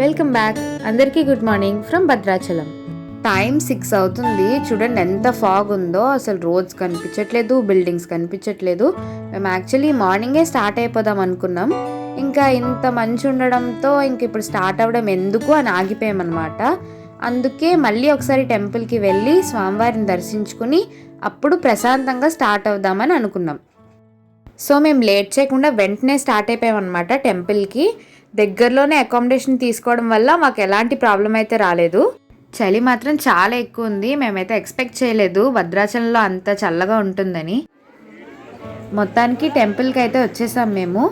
Welcome back. అందరికీ good morning from Bhadrachalam. Time 6 అవుతుంది. చూడండి ఎంత ఫాగ్ ఉందో. అసలు రోడ్స్ కనిపించట్లేదు, బిల్డింగ్స్ కనిపించట్లేదు. మేము యాక్చువల్లీ మార్నింగే స్టార్ట్ అయిపోదాం అనుకున్నాం. ఇంకా ఇంత మంచి ఉండడంతో ఇప్పుడు స్టార్ట్ అవ్వడం ఎందుకు అని ఆగిపోయామన్నమాట. అందుకే మళ్ళీ ఒకసారి టెంపుల్కి వెళ్ళి స్వామివారిని దర్శించుకుని అప్పుడు ప్రశాంతంగా స్టార్ట్ అవుదామని అనుకున్నాం. సో మేము లేట్ చేయకుండా వెంటనే స్టార్ట్ అయిపోయామన్నమాట టెంపుల్కి. దగ్గరలోనే అకామిడేషన్ తీసుకోవడం వల్ల మాకు ఎలాంటి ప్రాబ్లం అయితే రాలేదు. చలి మాత్రం చాలా ఎక్కువ ఉంది. మేమైతే ఎక్స్పెక్ట్ చేయలేదు భద్రాచలంలో అంత చల్లగా ఉంటుందని. మొత్తానికి టెంపుల్కి అయితే వచ్చేసాం మేము.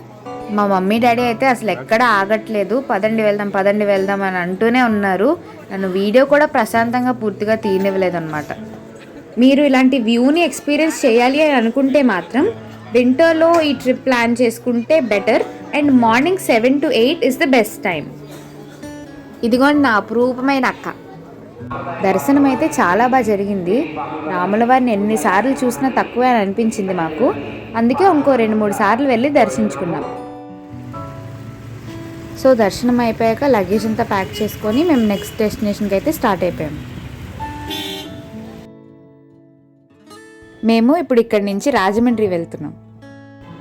మా మమ్మీ డాడీ అయితే అసలు ఎక్కడ ఆగట్లేదు. పదండి వెళ్దాం అని అంటూనే ఉన్నారు. నన్ను వీడియో కూడా ప్రశాంతంగా పూర్తిగా తీయనివ్వలేదన్నమాట. మీరు ఇలాంటి వ్యూని ఎక్స్పీరియన్స్ చేయాలి అని అనుకుంటే మాత్రం వింటర్లో ఈ ట్రిప్ ప్లాన్ చేసుకుంటే better. And morning 7 to 8 is the best time. ఇదిగోండి నా అపురూపమైన అక్క. దర్శనం అయితే చాలా బాగా జరిగింది. రాముల వారిని ఎన్నిసార్లు చూసినా తక్కువే అని అనిపించింది మాకు. అందుకే ఇంకో 2-3 సార్లు వెళ్ళి దర్శించుకున్నాం. సో దర్శనం అయిపోయాక లగేజ్ అంతా ప్యాక్ చేసుకొని మేము నెక్స్ట్ డెస్టినేషన్కి అయితే స్టార్ట్ అయిపోయాం. మేము ఇప్పుడు ఇక్కడి నుంచి రాజమండ్రి వెళ్తున్నాం.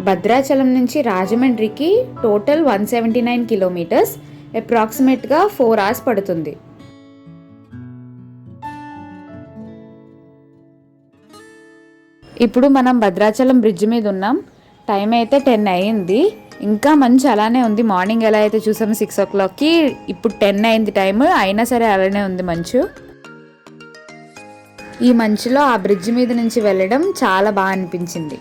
భద్రాచలం నుంచి రాజమండ్రికి టోటల్ 179 కిలోమీటర్స్, అప్రాక్సిమేట్గా 4 hours పడుతుంది. ఇప్పుడు మనం భద్రాచలం బ్రిడ్జ్ మీద ఉన్నాం. టైం అయితే 10 అయింది. ఇంకా మంచి అలానే ఉంది. మార్నింగ్ ఎలా అయితే చూసాము 6 o'clockకి, ఇప్పుడు 10 అయింది టైం. అయినా సరే అలానే ఉంది మంచు. ఈ మంచులో ఆ బ్రిడ్జ్ మీద నుంచి వెళ్ళడం చాలా బాగా అనిపించింది.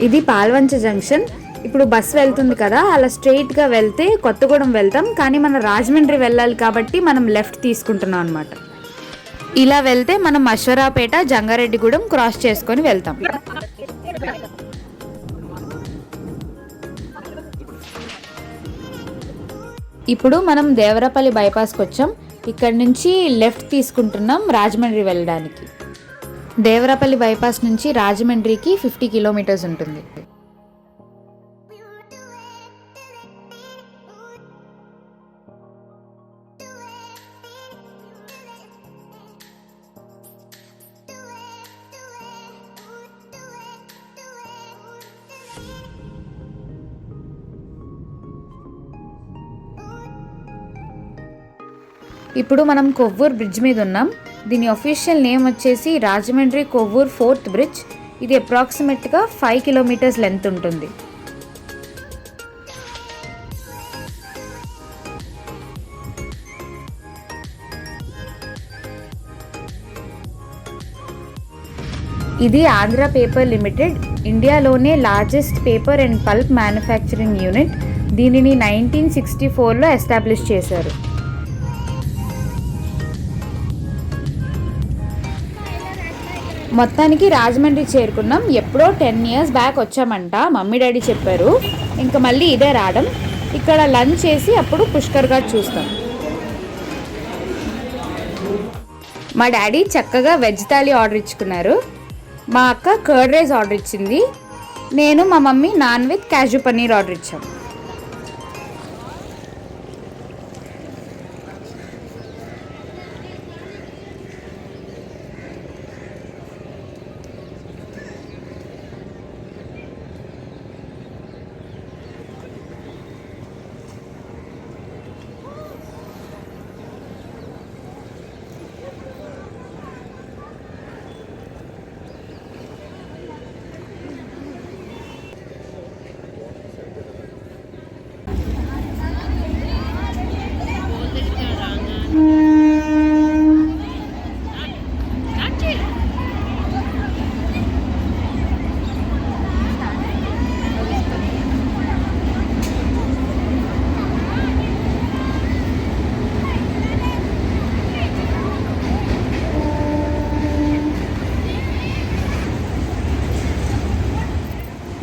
ఇది పాల్వంచ జంక్షన్. ఇప్పుడు బస్సు వెళ్తుంది కదా, అలా స్ట్రైట్గా వెళ్తే కొత్తగూడెం వెళ్తాం. కానీ మనం రాజమండ్రి వెళ్ళాలి కాబట్టి మనం లెఫ్ట్ తీసుకుంటున్నాం అనమాట. ఇలా వెళ్తే మనం అశ్వరాపేట, జంగారెడ్డిగూడెం క్రాస్ చేసుకొని వెళ్తాం. ఇప్పుడు మనం దేవరపల్లి బైపాస్కి వచ్చాం. ఇక్కడ నుంచి లెఫ్ట్ తీసుకుంటున్నాం రాజమండ్రి వెళ్ళడానికి. దేవరపల్లి బైపాస్ నుంచి రాజమండ్రికి 50 కిలోమీటర్స్ ఉంటుంది. ఇప్పుడు మనం కొవ్వూరు బ్రిడ్జ్ మీద ఉన్నాం. దీని అఫీషియల్ నేమ్ వచ్చేసి రాజమండ్రి కొవ్వూరు 4th బ్రిడ్జ్. ఇది అప్రాక్సిమేట్గా 5 కిలోమీటర్స్ లెంత్ ఉంటుంది. ఇది ఆంధ్ర పేపర్ లిమిటెడ్, ఇండియాలోనే largest paper and pulp manufacturing unit. దీనిని 1964లో ఎస్టాబ్లిష్ చేశారు. మొత్తానికి రాజమండ్రి చేరుకున్నాం. ఎప్పుడో 10 years బ్యాక్ వచ్చామంట, మమ్మీ డాడీ చెప్పారు. ఇంకా మళ్ళీ ఇదే రావడం. ఇక్కడ లంచ్ చేసి అప్పుడు పుష్కర్ ఘాట్ చూస్తాం. మా డాడీ చక్కగా వెజ్ థాలీ ఆర్డర్ ఇచ్చుకున్నారు. మా అక్క కర్డ్ రైస్ ఆర్డర్ ఇచ్చింది. నేను మా mummy non with క్యాజు paneer order ఇచ్చాం.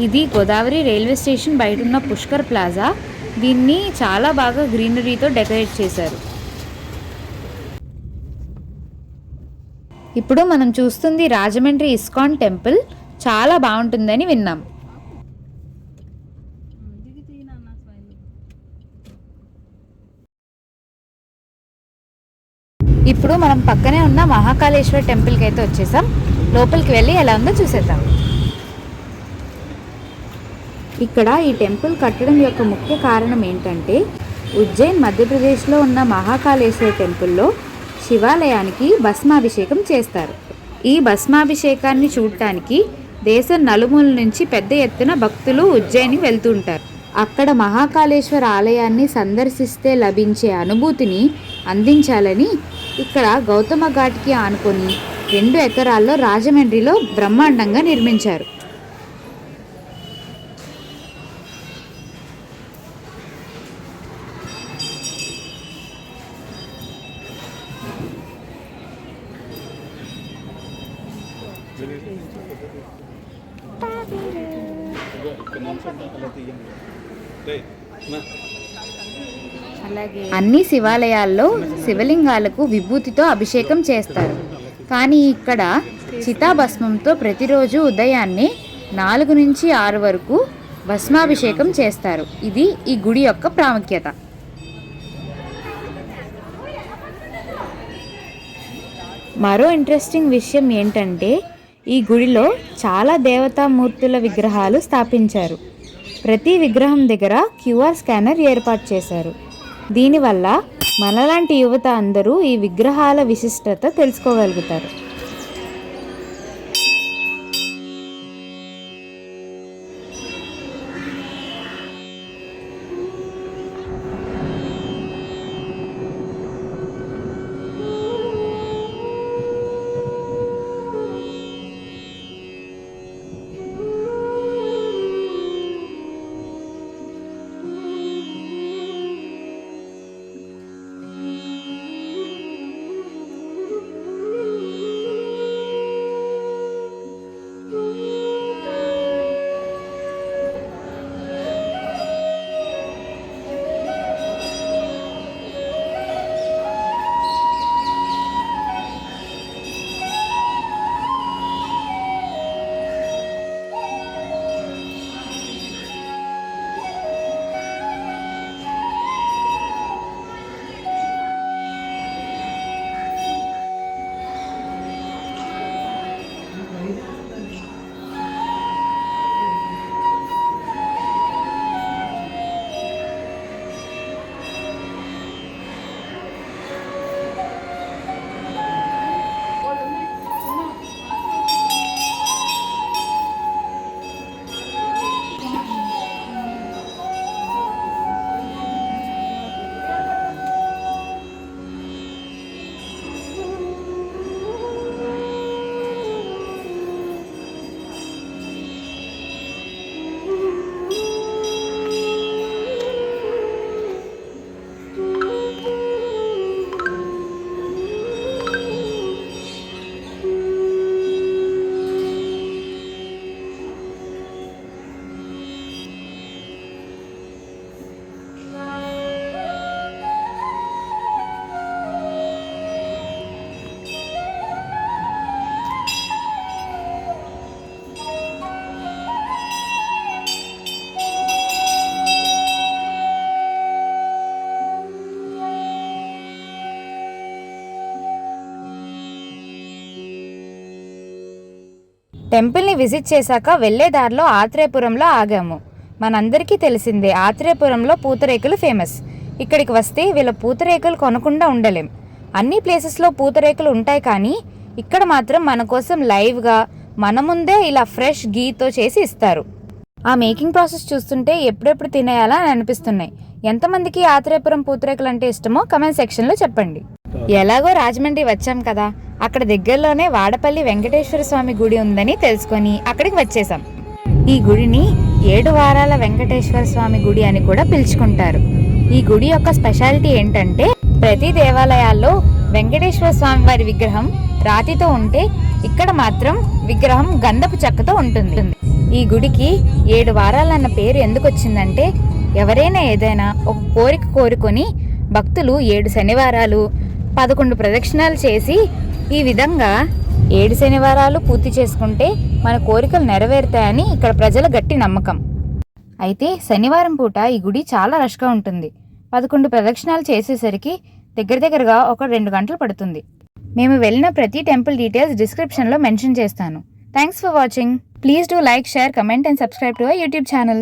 ఇది గోదావరి రైల్వే స్టేషన్ బయట ఉన్న పుష్కర్ ప్లాజా. దీన్ని చాలా బాగా గ్రీనరీతో డెకరేట్ చేశారు. ఇప్పుడు మనం చూస్తుంది రాజమండ్రి ఇస్కాన్ టెంపుల్. చాలా బాగుంటుందని విన్నాం. ఇప్పుడు మనం పక్కనే ఉన్న మహాకాళేశ్వర టెంపుల్కి అయితే వచ్చేసాం. లోపలికి వెళ్ళి ఎలా ఉందో చూసేద్దాం. ఇక్కడ ఈ టెంపుల్ కట్టడం యొక్క ముఖ్య కారణం ఏంటంటే, ఉజ్జయిన్ మధ్యప్రదేశ్లో ఉన్న మహాకాళేశ్వర టెంపుల్లో శివాలయానికి భస్మాభిషేకం చేస్తారు. ఈ భస్మాభిషేకాన్ని చూడటానికి దేశం నలుమూల నుంచి పెద్ద ఎత్తున భక్తులు ఉజ్జయిని వెళ్తుంటారు. అక్కడ మహాకాళేశ్వర ఆలయాన్ని సందర్శిస్తే లభించే అనుభూతిని అందించాలని ఇక్కడ గౌతమ ఘాట్కి ఆనుకొని 2 ఎకరాల్లో రాజమండ్రిలో బ్రహ్మాండంగా నిర్మించారు. అన్ని శివాలయాల్లో శివలింగాలకు విభూతితో అభిషేకం చేస్తారు. కానీ ఇక్కడ చితాభస్మంతో ప్రతిరోజు ఉదయాన్నే 4 నుంచి 6 వరకు భస్మాభిషేకం చేస్తారు. ఇది ఈ గుడి యొక్క ప్రాముఖ్యత. మరో ఇంట్రెస్టింగ్ విషయం ఏంటంటే, ఈ గుడిలో చాలా దేవతామూర్తుల విగ్రహాలు స్థాపించారు. ప్రతి విగ్రహం దగ్గర QR స్కానర్ ఏర్పాటు చేశారు. దీనివల్ల మనలాంటి యువత అందరూ ఈ విగ్రహాల విశిష్టత తెలుసుకోగలుగుతారు. టెంపుల్ని విజిట్ చేశాక వెళ్ళే దారిలో ఆత్రేయపురంలో ఆగాము. మనందరికీ తెలిసిందే ఆత్రేయపురంలో పూతరేకులు ఫేమస్. ఇక్కడికి వస్తే వీళ్ళ పూతరేకులు కొనకుండా ఉండలేం. అన్ని ప్లేసెస్లో పూతరేకులు ఉంటాయి, కానీ ఇక్కడ మాత్రం మన కోసం లైవ్గా మన ముందే ఇలా ఫ్రెష్ గీతో చేసి ఇస్తారు. ఆ మేకింగ్ ప్రాసెస్ చూస్తుంటే ఎప్పుడెప్పుడు తినేయాలా అని అనిపిస్తున్నాయి. ఎంతమందికి ఆత్రేయపురం పూతరేకులు అంటే ఇష్టమో కమెంట్ సెక్షన్లో చెప్పండి. ఎలాగో రాజమండ్రి వచ్చాం కదా, అక్కడ దగ్గరలోనే వాడపల్లి వెంకటేశ్వర స్వామి గుడి ఉందని తెలుసుకొని అక్కడికి వచ్చేసాం. ఈ గుడిని 7 వారాల వెంకటేశ్వర స్వామి గుడి అని కూడా పిలుచుకుంటారు. ఈ గుడి యొక్క స్పెషాలిటీ ఏంటంటే, ప్రతి దేవాలయాల్లో వెంకటేశ్వర స్వామి వారి విగ్రహం రాతితో ఉంటే ఇక్కడ మాత్రం విగ్రహం గంధపు చెక్కతో ఉంటుంది. ఈ గుడికి 7 వారాలన్న పేరు ఎందుకు వచ్చిందంటే, ఎవరైనా ఏదైనా ఒక కోరిక కోరుకొని భక్తులు 7 శనివారాలు 11 ప్రదక్షిణాలు చేసి ఈ విధంగా 7 శనివారాలు పూర్తి చేసుకుంటే మన కోరికలు నెరవేరుతాయని ఇక్కడ ప్రజల గట్టి నమ్మకం. అయితే శనివారం పూట ఈ గుడి చాలా రష్గా ఉంటుంది. 11 ప్రదక్షిణాలు చేసేసరికి దగ్గరగా ఒక 2 గంటలు పడుతుంది. మేము వెళ్ళిన ప్రతి టెంపుల్ డీటెయిల్స్ డిస్క్రిప్షన్లో మెన్షన్ చేస్తాను. Thanks for watching. Please do like, share, comment and subscribe to our YouTube channel.